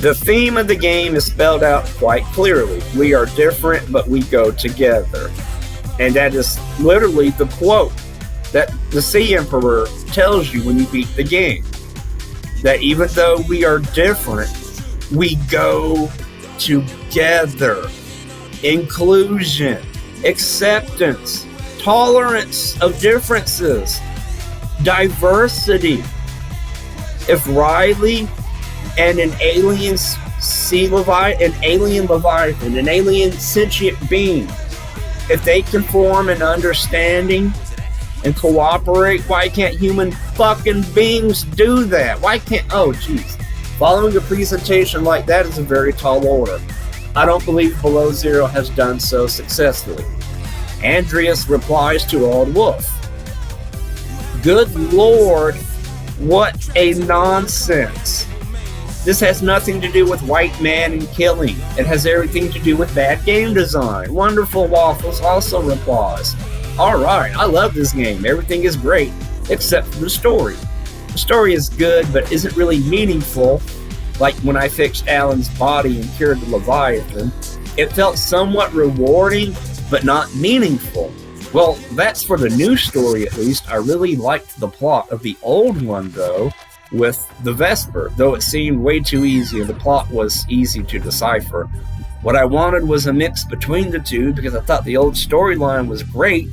The theme of the game is spelled out quite clearly. We are different, but we go together. And that is literally the quote that the Sea Emperor tells you when you beat the game. That even though we are different, we go together. Inclusion, acceptance, tolerance of differences, diversity. If Riley and an alien leviathan, an alien sentient being, if they can form an understanding and cooperate, why can't human fucking beings do that? Why can't, oh jeez. Following a presentation like that is a very tall order. I don't believe Below Zero has done so successfully. Andreas replies to Old Wolf. Good Lord, what a nonsense. This has nothing to do with white man and killing. It has everything to do with bad game design. Wonderful Waffles also replies. Alright, I love this game. Everything is great, except for the story. The story is good, but isn't really meaningful. Like when I fixed Alan's body and cured the Leviathan, it felt somewhat rewarding, but not meaningful. Well, that's for the new story at least. I really liked the plot of the old one, though, with the Vesper, though it seemed way too easy and the plot was easy to decipher. What I wanted was a mix between the two because I thought the old storyline was great,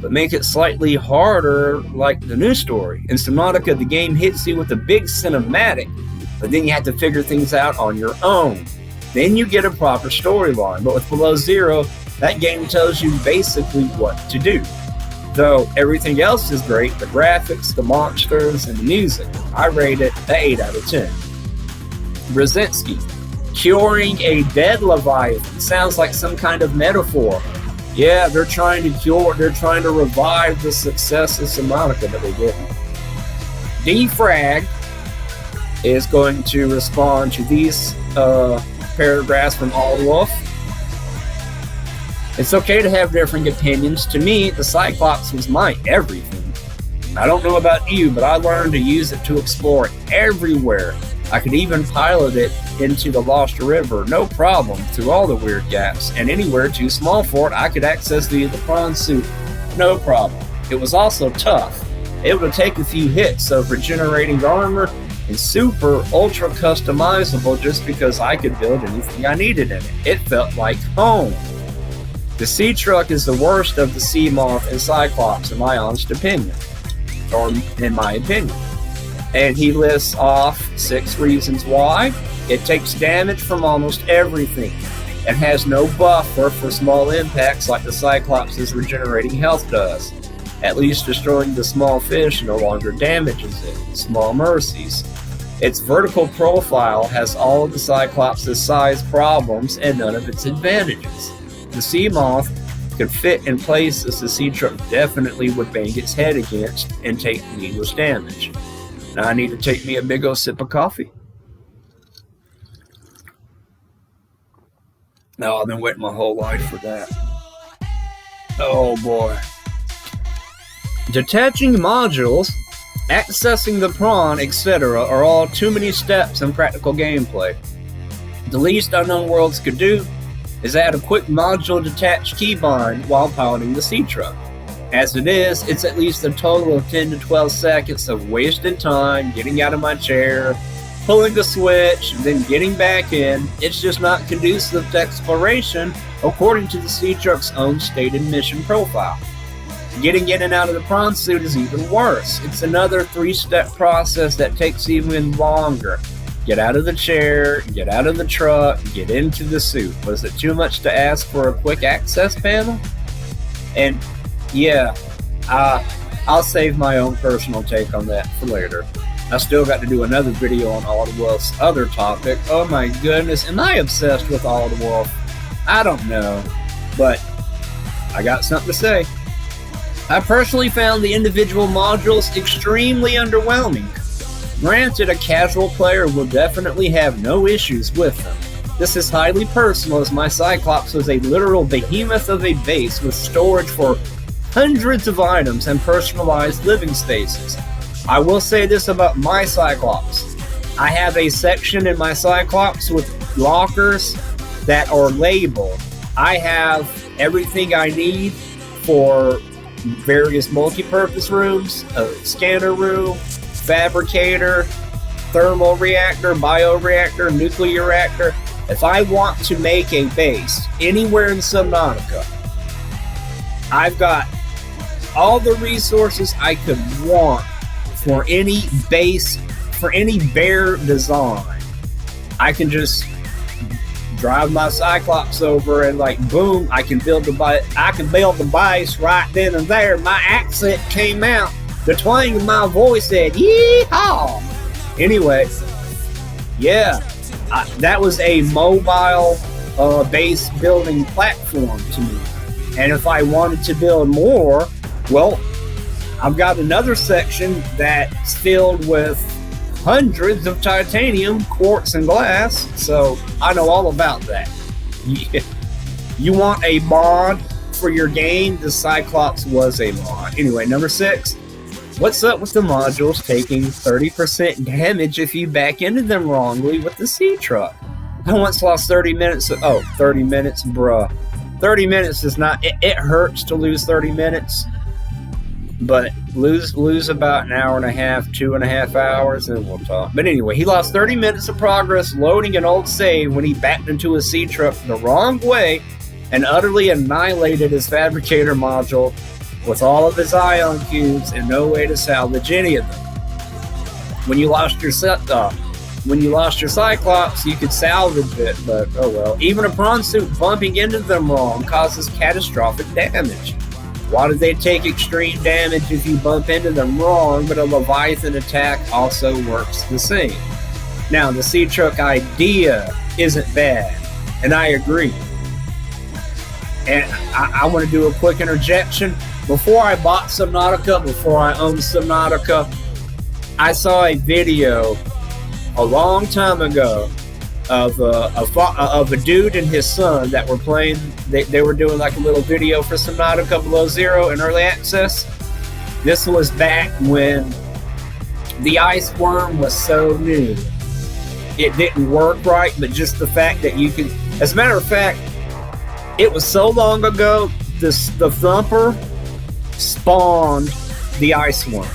but make it slightly harder like the new story. In Subnautica, the game hits you with a big cinematic, but then you have to figure things out on your own. Then you get a proper storyline, but with Below Zero, that game tells you basically what to do. Though everything else is great, the graphics, the monsters, and the music, I rate it an 8 out of 10. Brzezinski, curing a dead Leviathan sounds like some kind of metaphor. Yeah, they're trying to revive the success of Subnautica, but they didn't. Defrag is going to respond to these paragraphs from Aldwolf. It's okay to have different opinions. To me, the Cyclops was my everything. I don't know about you, but I learned to use it to explore everywhere. I could even pilot it into the Lost River, no problem, through all the weird gaps, and anywhere too small for it I could access via the prawn suit, no problem. It was also tough, able to take a few hits of regenerating armor, and super ultra customizable just because I could build anything I needed in it. It felt like home. The Sea Truck is the worst of the Sea Moth and Cyclops in my honest opinion, or in my opinion. And he lists off 6 reasons why. It takes damage from almost everything. It has no buffer for small impacts like the Cyclops' regenerating health does. At least destroying the small fish no longer damages it. Small mercies. Its vertical profile has all of the Cyclops' size problems and none of its advantages. The Sea Moth could fit in places the Sea Truck definitely would bang its head against and take needless damage. Now I need to take me a big old sip of coffee. No, I've been waiting my whole life for that. Oh boy. Detaching modules, accessing the prawn, etc. are all too many steps in practical gameplay. The least Unknown Worlds could do is add a quick module detach keybind while piloting the Sea Truck. As it is, it's at least a total of 10 to 12 seconds of wasted time getting out of my chair, pulling the switch, and then getting back in. It's just not conducive to exploration according to the Sea Truck's own stated mission profile. Getting in and out of the prawn suit is even worse. It's another 3-step process that takes even longer. Get out of the chair, get out of the truck, get into the suit. Was it too much to ask for a quick access panel? And yeah, I'll save my own personal take on that for later. I still got to do another video on Aldwolf's other topic. Oh my goodness, am I obsessed with Aldwolf? I don't know, but I got something to say. I personally found the individual modules extremely underwhelming. Granted, a casual player will definitely have no issues with them. This is highly personal as my Cyclops was a literal behemoth of a base with storage for hundreds of items and personalized living spaces. I will say this about my Cyclops. I have a section in my Cyclops with lockers that are labeled. I have everything I need for various multi-purpose rooms, a scanner room, fabricator, thermal reactor, bioreactor, nuclear reactor. If I want to make a base anywhere in Subnautica, I've got all the resources I could want for any base, for any bare design. I can just drive my Cyclops over and like boom, I can build the base right then and there. My accent came out. The twang of my voice said, "Yeehaw!" Anyway, yeah, that was a mobile base building platform to me. And if I wanted to build more, well, I've got another section that's filled with hundreds of titanium, quartz, and glass, so I know all about that. You want a mod for your game? The Cyclops was a mod. Anyway, number 6. What's up with the modules taking 30% damage if you back into them wrongly with the sea truck? I once lost 30 minutes. 30 minutes, bruh. 30 minutes is not... It hurts to lose 30 minutes. But lose about an hour and a half, 2.5 hours, and we'll talk. But anyway, he lost 30 minutes of progress loading an old save when he backed into a sea truck the wrong way and utterly annihilated his fabricator module with all of his ion cubes and no way to salvage any of them. When you lost your Cyclops, you could salvage it, but oh well. Even a prawn suit bumping into them wrong causes catastrophic damage. Why do they take extreme damage if you bump into them wrong, but a Leviathan attack also works the same? Now, the sea truck idea isn't bad, and I agree. And I want to do a quick interjection. Before I bought Subnautica, before I owned Subnautica, I saw a video a long time ago of a dude and his son that were playing. They were doing like a little video for Subnautica Below Zero in early access. This was back when the ice worm was so new. It didn't work right, but just the fact that you could... As a matter of fact, it was so long ago, the Thumper spawned the ice worm.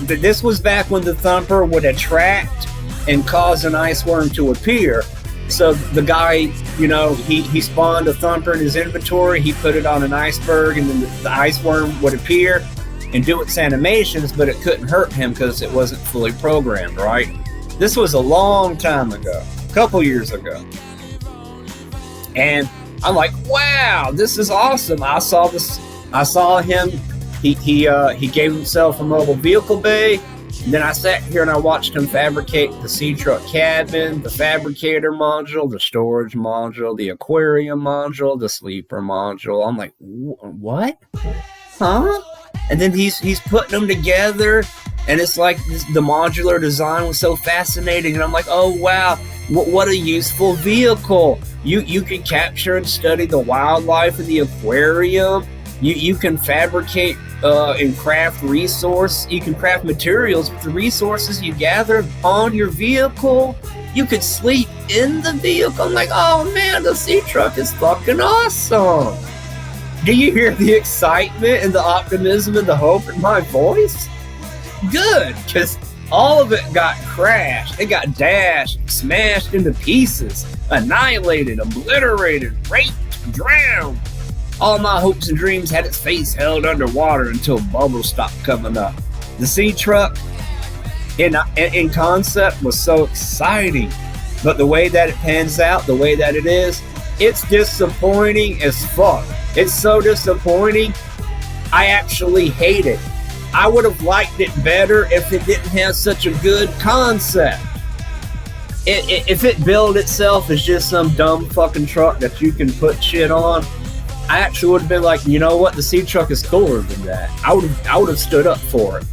This was back when the Thumper would attract and cause an ice worm to appear. So the guy, you know, he spawned a Thumper in his inventory, he put it on an iceberg, and then the ice worm would appear and do its animations, but it couldn't hurt him because it wasn't fully programmed, right? This was a long time ago, a couple years ago. And I'm like, wow, this is awesome. I saw him, he gave himself a mobile vehicle bay. And then I sat here and I watched him fabricate the sea truck cabin, the fabricator module, the storage module, the aquarium module, the sleeper module. I'm like, what? Huh? And then he's putting them together, and it's like the modular design was so fascinating. And I'm like, oh wow, what a useful vehicle. You can capture and study the wildlife in the aquarium. You can fabricate and craft resource. You can craft materials with the resources you gather on your vehicle. You could sleep in the vehicle. I'm like, oh man, the sea truck is fucking awesome. Do you hear the excitement and the optimism and the hope in my voice? Good, because all of it got crashed. It got dashed, smashed into pieces, annihilated, obliterated, raped, drowned. All my hopes and dreams had its face held underwater until bubbles stopped coming up. The sea truck, in concept, was so exciting, but the way that it pans out, the way that it is, it's disappointing as fuck. It's so disappointing, I actually hate it. I would have liked it better if it didn't have such a good concept. If it billed itself as just some dumb fucking truck that you can put shit on, I actually would have been like, you know what, the sea truck is cooler than that. I would have stood up for it.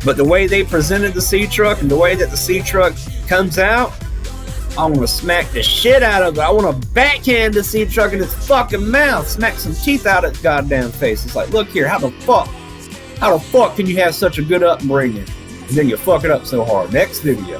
But the way they presented the sea truck and the way that the sea truck comes out, I want to smack the shit out of it. I want to backhand the sea truck in its fucking mouth, smack some teeth out its goddamn face. It's like, look here, how the fuck can you have such a good upbringing and then you fuck it up so hard? Next video.